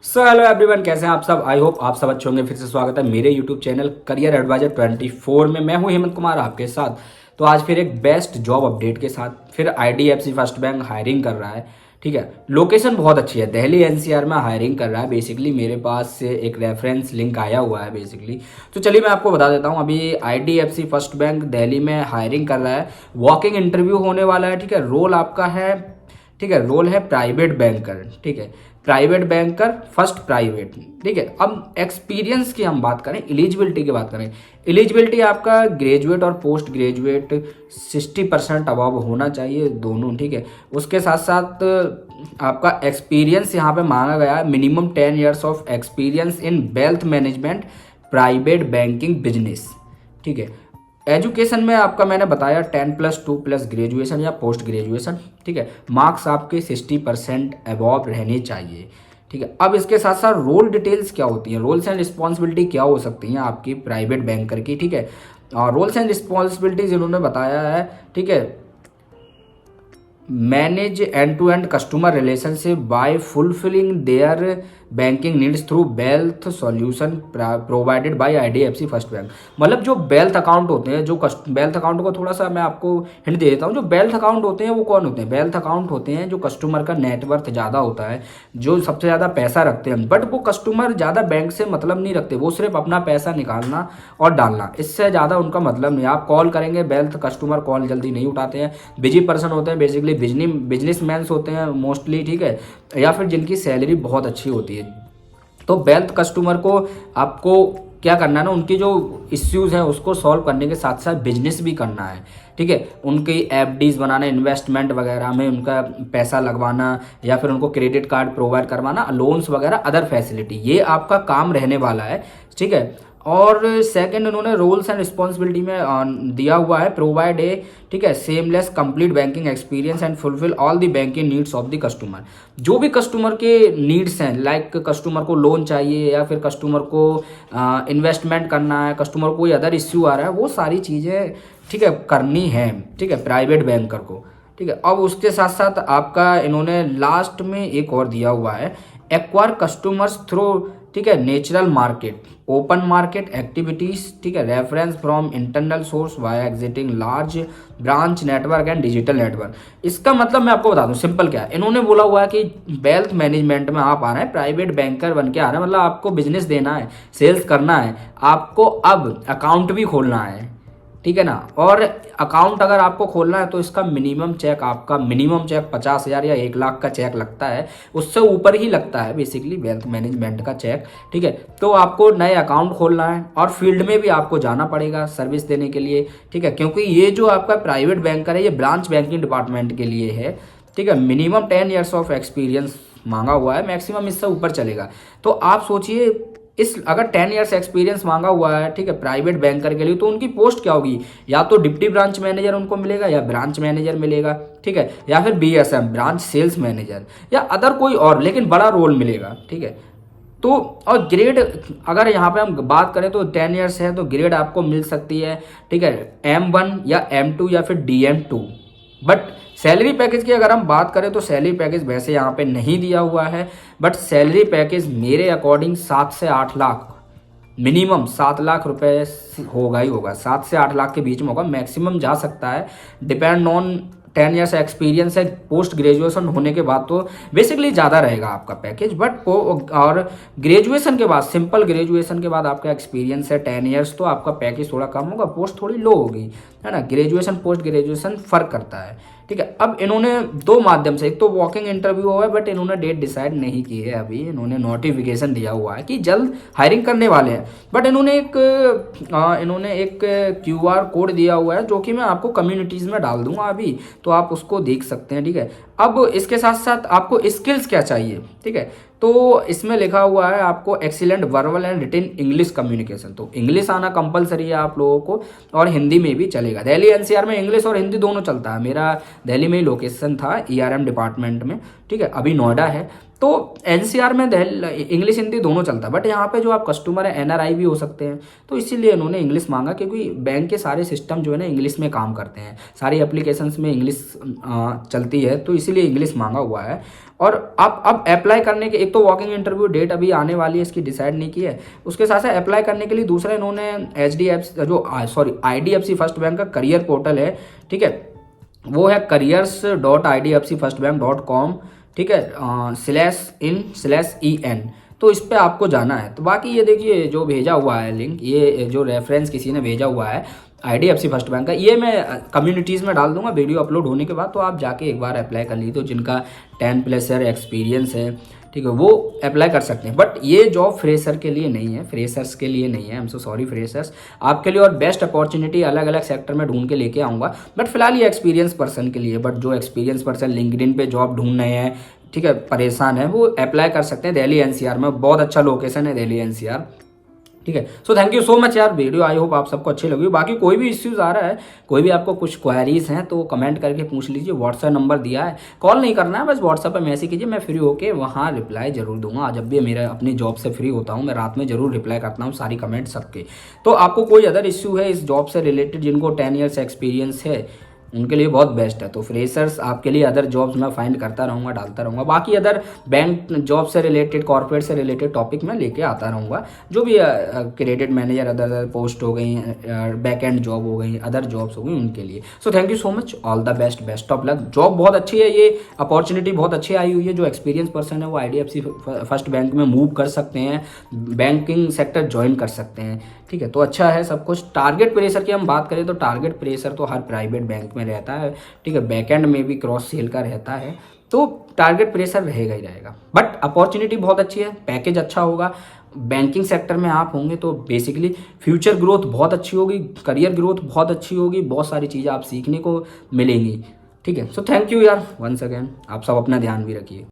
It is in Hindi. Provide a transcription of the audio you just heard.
हेलो एवरीवन, कैसे हैं आप सब। आई होप आप सब अच्छे होंगे। फिर से स्वागत है मेरे यूट्यूब चैनल करियर एडवाइजर 24 में। मैं हूं हेमंत कुमार आपके साथ। तो आज फिर एक बेस्ट जॉब अपडेट के साथ फिर आईडीएफसी फर्स्ट बैंक हायरिंग कर रहा है। ठीक है, लोकेशन बहुत अच्छी है, दिल्ली एनसीआर में हायरिंग कर रहा है। बेसिकली मेरे पास से एक रेफरेंस लिंक आया हुआ है बेसिकली। तो चलिए मैं आपको बता देता हूँ। अभी आईडीएफसी फर्स्ट बैंक दिल्ली में हायरिंग कर रहा है। वॉकिंग इंटरव्यू होने वाला है। ठीक है, रोल आपका है, ठीक है, रोल है प्राइवेट बैंकर। ठीक है, प्राइवेट बैंकर फर्स्ट प्राइवेट। ठीक है, अब एक्सपीरियंस की हम बात करें, एलिजिबिलिटी की बात करें। एलिजिबिलिटी आपका ग्रेजुएट और पोस्ट ग्रेजुएट 60% अबव होना चाहिए दोनों। ठीक है, उसके साथ साथ आपका एक्सपीरियंस यहाँ पे मांगा गया है minimum 10 years of experience in wealth management private banking business. ठीक है, एजुकेशन में आपका मैंने बताया 10+2+ ग्रेजुएशन या पोस्ट ग्रेजुएशन। ठीक है, मार्क्स आपके 60% अबव रहने चाहिए। ठीक है, अब इसके साथ साथ रोल डिटेल्स क्या होती हैं, रोल्स एंड रिस्पॉन्सिबिलिटी क्या हो सकती हैं आपकी प्राइवेट बैंकर की। ठीक है, और रोल्स एंड रिस्पॉन्सिबिलिटीज इन्होंने बताया है। ठीक है, manage end to end customer relationship by fulfilling their banking needs through wealth solution provided by IDFC First Bank. मतलब जो वेल्थ अकाउंट होते हैं, जो वेल्थ अकाउंट को थोड़ा सा मैं आपको हिंट दे देता हूँ। जो वेल्थ अकाउंट होते हैं वो कौन होते हैं? वेल्थ अकाउंट होते हैं जो कस्टमर का नेटवर्थ ज़्यादा होता है, जो सबसे ज़्यादा पैसा रखते हैं, बट वो कस्टमर ज़्यादा बैंक से मतलब नहीं रखते, वो सिर्फ अपना पैसा निकालना और डालना, इससे ज़्यादा उनका मतलब नहीं। आप कॉल करेंगे, वेल्थ कस्टमर कॉल जल्दी नहीं उठाते हैं, बिजी पर्सन होते हैं, बेसिकली बिजनेसमैन्स होते हैं मोस्टली। ठीक है, या फिर जिनकी सैलरी बहुत अच्छी होती है। तो वेल्थ कस्टमर को आपको क्या करना है ना, उनकी जो इश्यूज हैं उसको सॉल्व करने के साथ साथ बिजनेस भी करना है। ठीक है, उनकी एफडीज बनाना, इन्वेस्टमेंट वगैरह में उनका पैसा लगवाना, या फिर उनको क्रेडिट कार्ड प्रोवाइड करवाना, लोन्स वगैरह अदर फैसिलिटी, ये आपका काम रहने वाला है। ठीक है, और सेकंड उन्होंने रोल्स एंड रिस्पॉन्सिबिलिटी में दिया हुआ है प्रोवाइड ए, ठीक है, seamless complete banking experience and fulfil all the banking needs of the customer. जो भी कस्टमर के नीड्स हैं, लाइक कस्टमर को लोन चाहिए या फिर कस्टमर को इन्वेस्टमेंट करना है, कस्टमर को कोई अदर इश्यू आ रहा है, वो सारी चीज़ें ठीक है करनी है। ठीक है, प्राइवेट बैंकर को। ठीक है, अब उसके साथ साथ आपका इन्होंने लास्ट में एक और दिया हुआ है, एक्वायर कस्टमर्स थ्रू, ठीक है, natural market, open market activities, ठीक है, reference from internal source via exiting large branch network and digital network. इसका मतलब मैं आपको बता दूं, सिंपल क्या है, इन्होंने बोला हुआ है कि वेल्थ मैनेजमेंट में आप आ रहे हैं, प्राइवेट बैंकर बन के आ रहे हैं, मतलब आपको बिजनेस देना है, सेल्स करना है, आपको अब अकाउंट भी खोलना है। ठीक है ना, और अकाउंट अगर आपको खोलना है तो इसका मिनिमम चेक, आपका मिनिमम चेक 50,000 या 1 लाख का चेक लगता है, उससे ऊपर ही लगता है बेसिकली वेल्थ मैनेजमेंट का चेक। ठीक है, तो आपको नए अकाउंट खोलना है और फील्ड में भी आपको जाना पड़ेगा सर्विस देने के लिए। ठीक है, क्योंकि ये जो आपका प्राइवेट बैंकर है ये ब्रांच बैंकिंग डिपार्टमेंट के लिए है। ठीक है, मिनिमम 10 ईयर्स ऑफ एक्सपीरियंस मांगा हुआ है, मैक्सिमम इससे ऊपर चलेगा। तो आप सोचिए, इस अगर 10 ईयर्स एक्सपीरियंस मांगा हुआ है, ठीक है, प्राइवेट बैंकर के लिए, तो उनकी पोस्ट क्या होगी? या तो डिप्टी ब्रांच मैनेजर उनको मिलेगा, या ब्रांच मैनेजर मिलेगा, ठीक है, या फिर बीएसएम ब्रांच सेल्स मैनेजर, या अदर कोई और, लेकिन बड़ा रोल मिलेगा। ठीक है, तो और ग्रेड अगर यहाँ पे हम बात करें तो 10 ईयर्स है तो ग्रेड आपको मिल सकती है, ठीक है, M1 या M2 या फिर DM2। बट सैलरी पैकेज की अगर हम बात करें तो सैलरी पैकेज वैसे यहाँ पे नहीं दिया हुआ है, बट सैलरी पैकेज मेरे अकॉर्डिंग 7 से 8 लाख, मिनिमम 7 लाख रुपए होगा ही होगा, 7 से 8 लाख के बीच में होगा, मैक्सिमम जा सकता है, डिपेंड ऑन 10 ईयर्स एक्सपीरियंस है। पोस्ट ग्रेजुएशन होने के बाद तो बेसिकली ज़्यादा रहेगा आपका पैकेज, बट और ग्रेजुएशन के बाद, सिंपल ग्रेजुएशन के बाद आपका एक्सपीरियंस है 10 ईयर्स, तो आपका पैकेज थोड़ा कम होगा, पोस्ट थोड़ी लो होगी, है ना। ग्रेजुएशन पोस्ट ग्रेजुएशन फर्क करता है। ठीक है, अब इन्होंने दो माध्यम से, एक तो वॉकिंग इंटरव्यू हुआ है, बट इन्होंने डेट डिसाइड नहीं की है अभी। इन्होंने नोटिफिकेशन दिया हुआ है कि जल्द हायरिंग करने वाले हैं, बट इन्होंने एक QR कोड दिया हुआ है जो कि मैं आपको कम्युनिटीज़ में डाल दूंगा अभी, तो आप उसको देख सकते हैं। ठीक है, अब इसके साथ साथ आपको स्किल्स क्या चाहिए? ठीक है, तो इसमें लिखा हुआ है आपको excellent verbal and written English communication, तो इंग्लिश आना कंपलसरी है आप लोगों को, और हिंदी में भी चलेगा। दिल्ली एनसीआर में इंग्लिश और हिंदी दोनों चलता है। मेरा दिल्ली में ही लोकेशन था ERM डिपार्टमेंट में, ठीक है, अभी नोएडा है। तो एनसीआर में इंग्लिश हिंदी दोनों चलता है, बट यहाँ पे जो आप कस्टमर है एनआरआई भी हो सकते हैं, तो इसीलिए इन्होंने इंग्लिश मांगा, क्योंकि बैंक के सारे सिस्टम जो है ना इंग्लिश में काम करते हैं, सारी एप्लीकेशंस में इंग्लिश चलती है, तो इसीलिए इंग्लिश मांगा हुआ है। और आप अब अप्लाई करने के, एक तो वॉकिंग इंटरव्यू डेट अभी आने वाली है, इसकी डिसाइड नहीं की है, उसके साथ साथ अप्लाई करने के लिए दूसरा इन्होंने IDFC फर्स्ट बैंक का करियर पोर्टल है, ठीक है, वो है careers.idfcfirstbank.com, ठीक है, /in/en, तो इस पे आपको जाना है। तो बाकी ये देखिए जो भेजा हुआ है लिंक, ये जो रेफरेंस किसी ने भेजा हुआ है IDFC फर्स्ट बैंक का, ये मैं कम्युनिटीज़ में डाल दूंगा वीडियो अपलोड होने के बाद, तो आप जाके एक बार अप्लाई कर लीजिए। तो जिनका 10+ ईयर एक्सपीरियंस है, ठीक है, वो अप्लाई कर सकते हैं। बट ये जॉब फ्रेशर के लिए नहीं है, फ्रेशर्स के लिए नहीं है, I am so sorry freshers, आपके लिए और बेस्ट अपॉर्चुनिटी अलग अलग सेक्टर में ढूंढ के लेके आऊँगा, बट फिलहाल ये एक्सपीरियंस पर्सन के लिए। बट जो एक्सपीरियंस पर्सन लिंक्डइन पे जॉब ढूंढ रहे हैं, ठीक है, परेशान है, वो अप्लाई कर सकते हैं। दिल्ली NCR में बहुत अच्छा लोकेशन है, दिल्ली NCR, ठीक है। So thank you so much यार, वीडियो आई होप आप सबको अच्छी लगी। बाकी कोई भी इश्यूज आ रहा है, कोई भी आपको कुछ क्वेरीज हैं, तो कमेंट करके पूछ लीजिए। व्हाट्सएप नंबर दिया है, कॉल नहीं करना है, बस व्हाट्सएप पे मैसेज कीजिए, मैं फ्री होके वहाँ रिप्लाई जरूर दूंगा। जब भी मेरा अपनी जॉब से फ्री होता हूँ, मैं रात में जरूर रिप्लाई करता हूँ सारी कमेंट सबके। तो आपको कोई अदर इश्यू है इस जॉब से रिलेटेड, जिनको 10 ईयर्स एक्सपीरियंस है, उनके लिए बहुत बेस्ट है। तो फ्रेशर्स आपके लिए अदर जॉब्स मैं फाइंड करता रहूँगा, डालता रहूँगा। बाकी अदर बैंक जॉब से रिलेटेड, कॉर्पोरेट से रिलेटेड टॉपिक मैं लेके आता रहूँगा, जो भी क्रेडिट मैनेजर, अदर पोस्ट हो गई, बैक एंड जॉब हो गई, अदर जॉब्स हो गई, उनके लिए। So thank you so much, all the best, best of luck. Job बहुत अच्छी है, ये अपॉर्चुनिटी बहुत अच्छी आई हुई है। जो एक्सपीरियंस पर्सन है वो IDFC फर्स्ट बैंक में मूव कर सकते हैं, बैंकिंग सेक्टर ज्वाइन कर सकते हैं, ठीक है। तो अच्छा है सब कुछ। टारगेट प्रेशर की हम बात करें तो टारगेट प्रेशर तो हर प्राइवेट बैंक में रहता है, ठीक है, बैकएंड में भी क्रॉस सेल का रहता है, तो टारगेट प्रेशर रहेगा ही रहेगा। बट अपॉर्चुनिटी बहुत अच्छी है, पैकेज अच्छा होगा, बैंकिंग सेक्टर में आप होंगे तो बेसिकली फ्यूचर ग्रोथ बहुत अच्छी होगी, करियर ग्रोथ बहुत अच्छी होगी, बहुत सारी चीज़ें आप सीखने को मिलेंगी, ठीक है। सो थैंक यू यार वंस अगेन, आप सब अपना ध्यान भी रखिए।